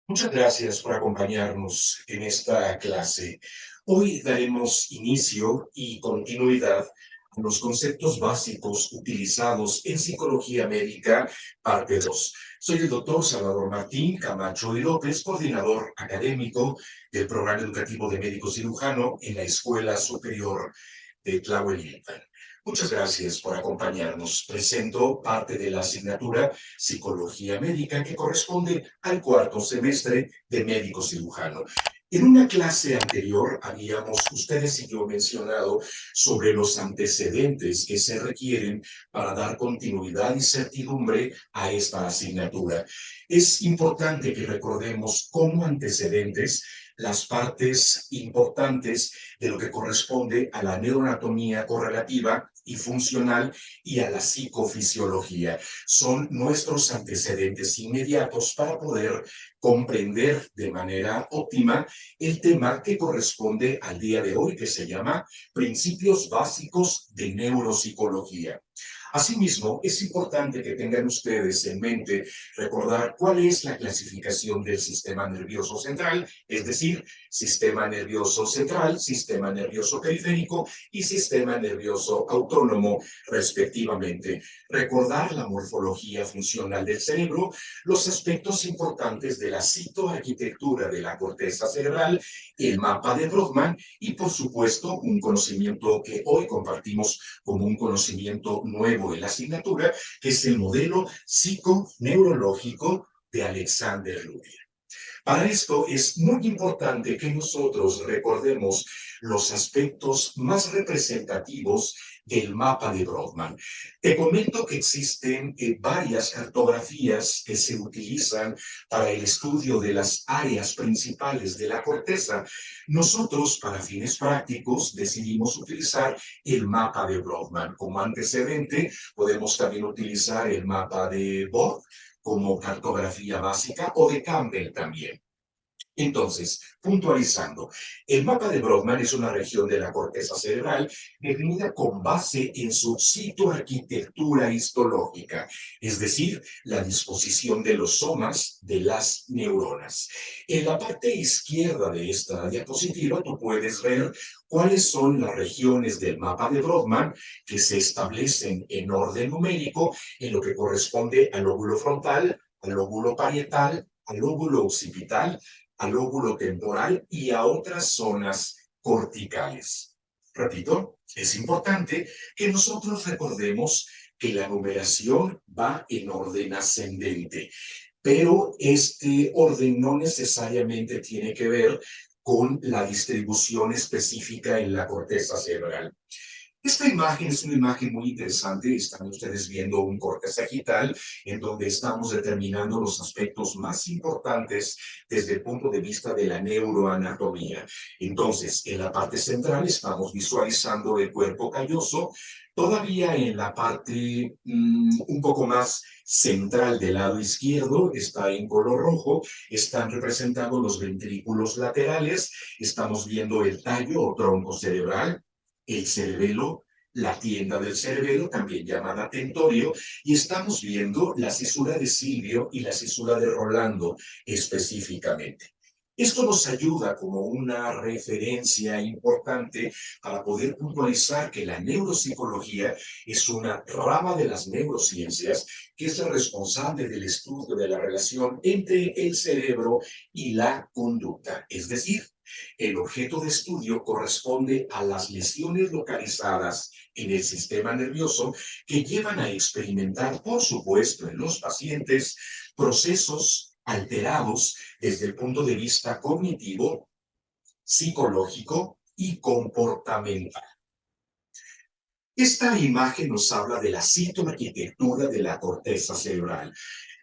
Muchas gracias por acompañarnos en esta clase. Hoy daremos inicio y continuidad a los conceptos básicos utilizados en psicología médica, parte 2. Soy el doctor Salvador Martín Camacho y López, coordinador académico del programa educativo de médico cirujano en la Escuela Superior de Tlahuelilpan. Muchas gracias por acompañarnos. Presento parte de la asignatura Psicología Médica que corresponde al cuarto semestre de médico cirujano. En una clase anterior habíamos ustedes y yo mencionado sobre los antecedentes que se requieren para dar continuidad y certidumbre a esta asignatura. Es importante que recordemos como antecedentes las partes importantes de lo que corresponde a la neuroanatomía correlativa y funcional y a la psicofisiología. Son nuestros antecedentes inmediatos para poder comprender de manera óptima el tema que corresponde al día de hoy, que se llama Principios Básicos de Neuropsicología. Asimismo, es importante que tengan ustedes en mente recordar cuál es la clasificación del sistema nervioso central, es decir, sistema nervioso central, sistema nervioso periférico y sistema nervioso autónomo, respectivamente. Recordar la morfología funcional del cerebro, los aspectos importantes de la citoarquitectura de la corteza cerebral, el mapa de Brodmann y, por supuesto, un conocimiento que hoy compartimos como un conocimiento nuevo en la asignatura, que es el modelo psiconeurológico de Alexander Luria. Para esto es muy importante que nosotros recordemos los aspectos más representativos del mapa de Brodmann. Te comento que existen varias cartografías que se utilizan para el estudio de las áreas principales de la corteza. Nosotros, para fines prácticos, decidimos utilizar el mapa de Brodmann. Como antecedente, podemos también utilizar el mapa de Borg como cartografía básica o de Campbell también. Entonces, puntualizando, el mapa de Brodmann es una región de la corteza cerebral definida con base en su citoarquitectura histológica, es decir, la disposición de los somas de las neuronas. En la parte izquierda de esta diapositiva tú puedes ver cuáles son las regiones del mapa de Brodmann que se establecen en orden numérico en lo que corresponde al lóbulo frontal, al lóbulo parietal, al lóbulo occipital, al lóbulo temporal y a otras zonas corticales. Repito, es importante que nosotros recordemos que la numeración va en orden ascendente, pero este orden no necesariamente tiene que ver con la distribución específica en la corteza cerebral. Esta imagen es una imagen muy interesante. Están ustedes viendo un corte sagital en donde estamos determinando los aspectos más importantes desde el punto de vista de la neuroanatomía. Entonces, en la parte central estamos visualizando el cuerpo calloso. Todavía en la parte un poco más central del lado izquierdo está en color rojo, están representados los ventrículos laterales, estamos viendo el tallo o tronco cerebral, el cerebelo, la tienda del cerebelo, también llamada tentorio, y estamos viendo la cisura de Silvio y la cisura de Rolando específicamente. Esto nos ayuda como una referencia importante para poder puntualizar que la neuropsicología es una rama de las neurociencias que es la responsable del estudio de la relación entre el cerebro y la conducta, es decir, el objeto de estudio corresponde a las lesiones localizadas en el sistema nervioso que llevan a experimentar, por supuesto, en los pacientes procesos alterados desde el punto de vista cognitivo, psicológico y comportamental. Esta imagen nos habla de la citoarquitectura de la corteza cerebral.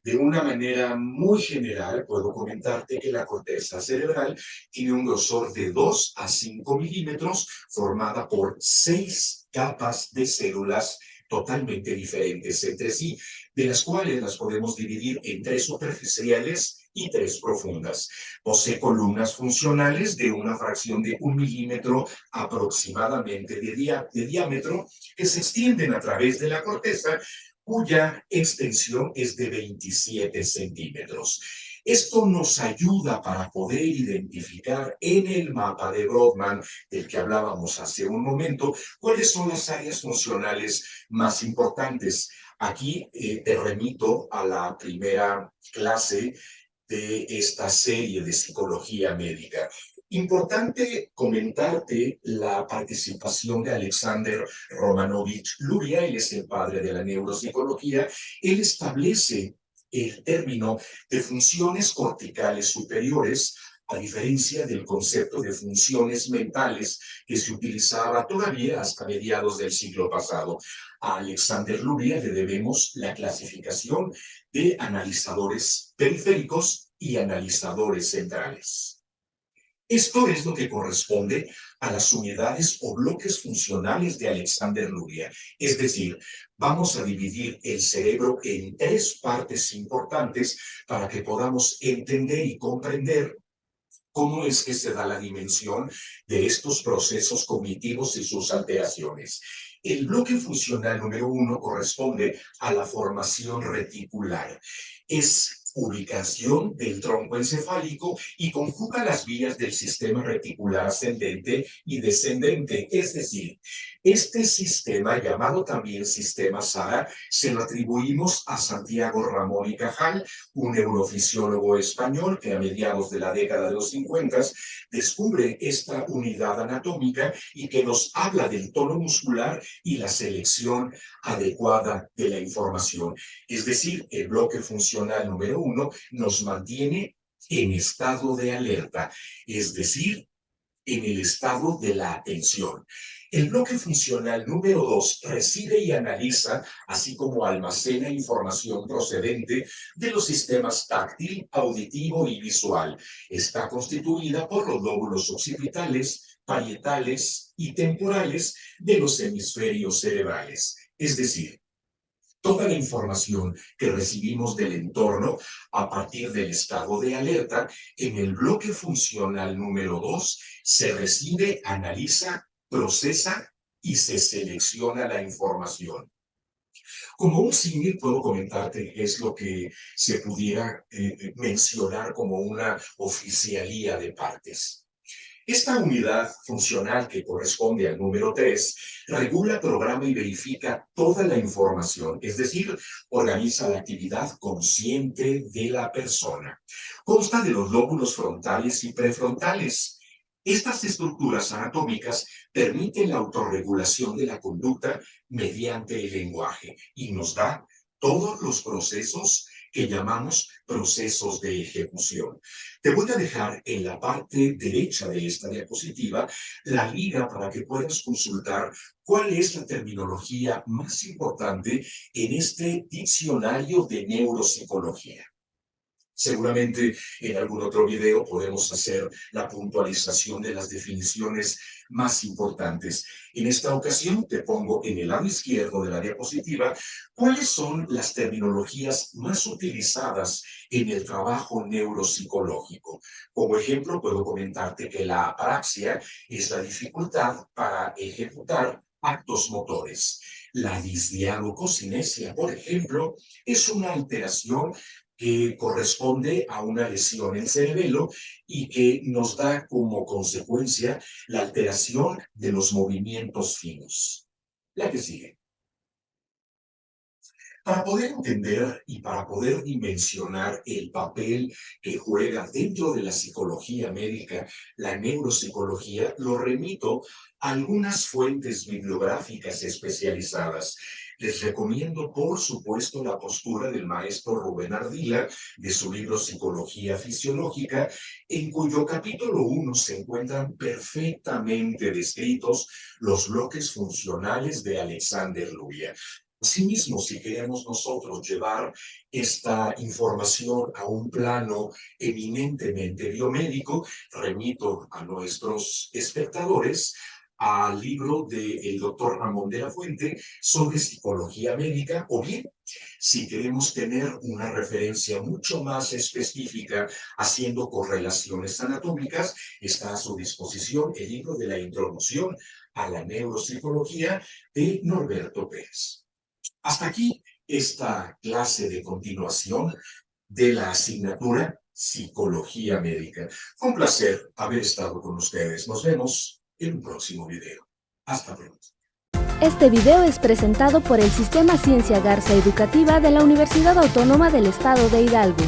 De una manera muy general, puedo comentarte que la corteza cerebral tiene un grosor de 2 a 5 milímetros, formada por 6 capas de células totalmente diferentes entre sí, de las cuales las podemos dividir en 3 superficiales y 3 profundas. Posee columnas funcionales de una fracción de 1 milímetro aproximadamente de diámetro que se extienden a través de la corteza, cuya extensión es de 27 centímetros. Esto nos ayuda para poder identificar en el mapa de Brodmann, del que hablábamos hace un momento, cuáles son las áreas funcionales más importantes. Aquí te remito a la primera clase de esta serie de psicología médica. Importante comentarte la participación de Alexander Romanovich Luria, él es el padre de la neuropsicología. Él establece el término de funciones corticales superiores, a diferencia del concepto de funciones mentales que se utilizaba todavía hasta mediados del siglo pasado. A Alexander Luria le debemos la clasificación de analizadores periféricos y analizadores centrales. Esto es lo que corresponde a las unidades o bloques funcionales de Alexander Luria. Es decir, vamos a dividir el cerebro en tres partes importantes para que podamos entender y comprender cómo es que se da la dimensión de estos procesos cognitivos y sus alteraciones. El bloque funcional número 1 corresponde a la formación reticular. Es ubicación del tronco encefálico y conjuga las vías del sistema reticular ascendente y descendente. Es decir, este sistema, llamado también sistema SARA, se lo atribuimos a Santiago Ramón y Cajal, un neurofisiólogo español que a mediados de la década de los 50 descubre esta unidad anatómica y que nos habla del tono muscular y la selección adecuada de la información. Es decir, el bloque funcional número 1 nos mantiene en estado de alerta, es decir, en el estado de la atención. El bloque funcional número 2 recibe y analiza, así como almacena información procedente de los sistemas táctil, auditivo y visual. Está constituida por los lóbulos occipitales, parietales y temporales de los hemisferios cerebrales. Es decir, toda la información que recibimos del entorno a partir del estado de alerta, en el bloque funcional número 2 se recibe, analiza, procesa y se selecciona la información. Como un símil puedo comentarte es lo que se pudiera mencionar como una oficialía de partes. Esta unidad funcional que corresponde al número 3 regula, programa y verifica toda la información, es decir, organiza la actividad consciente de la persona. Consta de los lóbulos frontales y prefrontales. Estas estructuras anatómicas permiten la autorregulación de la conducta mediante el lenguaje y nos da todos los procesos que llamamos procesos de ejecución. Te voy a dejar en la parte derecha de esta diapositiva la liga para que puedas consultar cuál es la terminología más importante en este diccionario de neuropsicología. Seguramente en algún otro video podemos hacer la puntualización de las definiciones más importantes. En esta ocasión te pongo en el lado izquierdo de la diapositiva cuáles son las terminologías más utilizadas en el trabajo neuropsicológico. Como ejemplo, puedo comentarte que la apraxia es la dificultad para ejecutar actos motores. La disdialogocinesia, por ejemplo, es una alteración que corresponde a una lesión en cerebelo y que nos da como consecuencia la alteración de los movimientos finos. La que sigue. Para poder entender y para poder dimensionar el papel que juega dentro de la psicología médica, la neuropsicología, lo remito a algunas fuentes bibliográficas especializadas. Les recomiendo, por supuesto, la postura del maestro Rubén Ardila, de su libro Psicología Fisiológica, en cuyo capítulo 1 se encuentran perfectamente descritos los bloques funcionales de Alexander Luria. Asimismo, si queremos nosotros llevar esta información a un plano eminentemente biomédico, remito a nuestros espectadores al libro del doctor Ramón de la Fuente sobre psicología médica, o bien, si queremos tener una referencia mucho más específica haciendo correlaciones anatómicas, está a su disposición el libro de la introducción a la neuropsicología de Norberto Pérez. Hasta aquí esta clase de continuación de la asignatura psicología médica. Fue un placer haber estado con ustedes. Nos vemos en un próximo video. Hasta pronto. Este video es presentado por el Sistema Ciencia Garza Educativa de la Universidad Autónoma del Estado de Hidalgo.